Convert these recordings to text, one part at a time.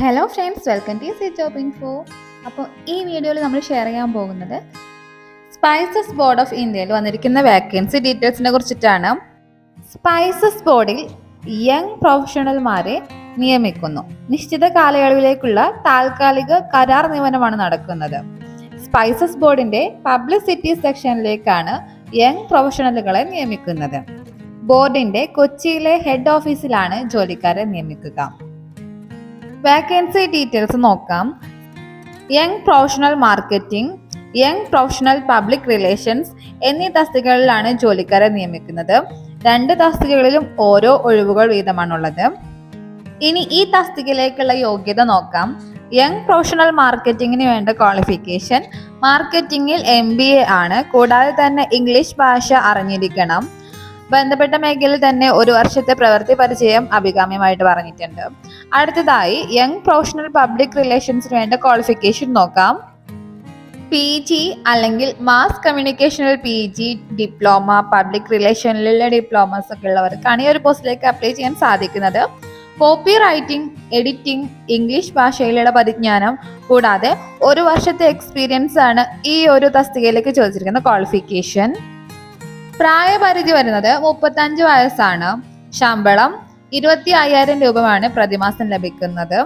Hello friends, welcome to C job info. അപ്പോൾ ഈ വീഡിയോയിൽ നമ്മൾ ഷെയർ ചെയ്യാൻ പോകുന്നത് സ്പൈസസ് ബോർഡ് ഓഫ് ഇന്ത്യയിൽ വന്നിരിക്കുന്ന വാക്കൻസി ഡീറ്റെയിൽസിനെ കുറിച്ചിട്ടാണ്. സ്പൈസസ് ബോർഡിൽ യങ് പ്രൊഫഷണൽമാരെ നിയമിക്കുന്നു. നിശ്ചിത കാലയളവിലേക്കുള്ള താൽക്കാലിക കരാർ നിയമനമാണ് നടക്കുന്നത്. സ്പൈസസ് ബോർഡിന്റെ പബ്ലിസിറ്റി സെക്ഷനിലേക്കാണ് യങ് പ്രൊഫഷണലുകളെ നിയമിക്കുന്നത്. ബോർഡിന്റെ കൊച്ചിയിലെ ഹെഡ് ഓഫീസിലാണ് ജോലിക്കാരെ നിയമിക്കുക. വാക്കൻസി ഡീറ്റെയിൽസ് നോക്കാം. Young professional marketing, young professional public relations എന്നീ തസ്തികകളിലാണ് ജോലിക്കാരെ നിയമിക്കുന്നത്. 2 തസ്തികകളിലും ഓരോ ഒഴിവുകൾ വീതമാണുള്ളത്. ഇനി ഈ തസ്തികയിലേക്കുള്ള യോഗ്യത നോക്കാം. യങ് പ്രൊഫഷണൽ മാർക്കറ്റിംഗിന് വേണ്ട ക്വാളിഫിക്കേഷൻ മാർക്കറ്റിംഗിൽ MBA ആണ്. കൂടാതെ തന്നെ ഇംഗ്ലീഷ് ഭാഷ അറിഞ്ഞിരിക്കണം. ബന്ധപ്പെട്ട മേഖലയിൽ തന്നെ 1 വർഷത്തെ പ്രവൃത്തി പരിചയം അഭികാമ്യമായിട്ട് പറഞ്ഞിട്ടുണ്ട്. അടുത്തതായി യങ് പ്രൊഫഷണൽ പബ്ലിക് റിലേഷൻസിന് വേണ്ട ക്വാളിഫിക്കേഷൻ നോക്കാം. PG അല്ലെങ്കിൽ മാസ് കമ്മ്യൂണിക്കേഷനിൽ PG, ഡിപ്ലോമ, പബ്ലിക് റിലേഷനിലുള്ള ഡിപ്ലോമസ് ഒക്കെ ഉള്ളവർക്കാണ് ഈ ഒരു പോസ്റ്റിലേക്ക് അപ്ലൈ ചെയ്യാൻ സാധിക്കുന്നത്. കോപ്പി റൈറ്റിംഗ്, എഡിറ്റിംഗ്, ഇംഗ്ലീഷ് ഭാഷയിലുള്ള പരിജ്ഞാനം കൂടാതെ 1 വർഷത്തെ എക്സ്പീരിയൻസ് ആണ് ഈ ഒരു തസ്തികയിലേക്ക് ചോദിച്ചിരിക്കുന്ന ക്വാളിഫിക്കേഷൻ. പ്രായപരിധി വരുന്നത് 35 വയസ്സാണ്. ശമ്പളം 25,000 രൂപയാണ് പ്രതിമാസം ലഭിക്കുന്നത്.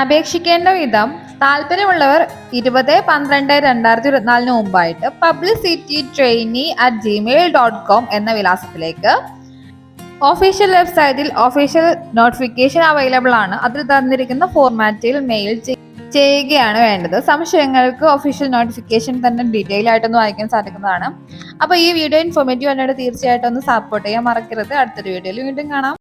അപേക്ഷിക്കേണ്ട വിധം താല്പര്യമുള്ളവർ 20/12/2024 മുമ്പായിട്ട് publicitytrainee@gmail.com എന്ന വിലാസത്തിലേക്ക് ഒഫീഷ്യൽ വെബ്സൈറ്റിൽ ഒഫീഷ്യൽ നോട്ടിഫിക്കേഷൻ അവൈലബിൾ ആണ്. അതിൽ തന്നിരിക്കുന്ന ഫോർമാറ്റിൽ മെയിൽ ചെയ്യുകയാണ് വേണ്ടത്. സംശയങ്ങൾക്ക് ഒഫീഷ്യൽ നോട്ടിഫിക്കേഷൻ തന്നെ ഡീറ്റെയിൽ ആയിട്ടൊന്ന് വായിക്കാൻ സാധിക്കുന്നതാണ്. അപ്പോൾ ഈ വീഡിയോ ഇൻഫോർമേറ്റീവ് ആയിട്ട് തീർച്ചയായിട്ടും ഒന്ന് സപ്പോർട്ട് ചെയ്യാൻ മറക്കരുത്. അടുത്തൊരു വീഡിയോയിൽ വീണ്ടും കാണാം.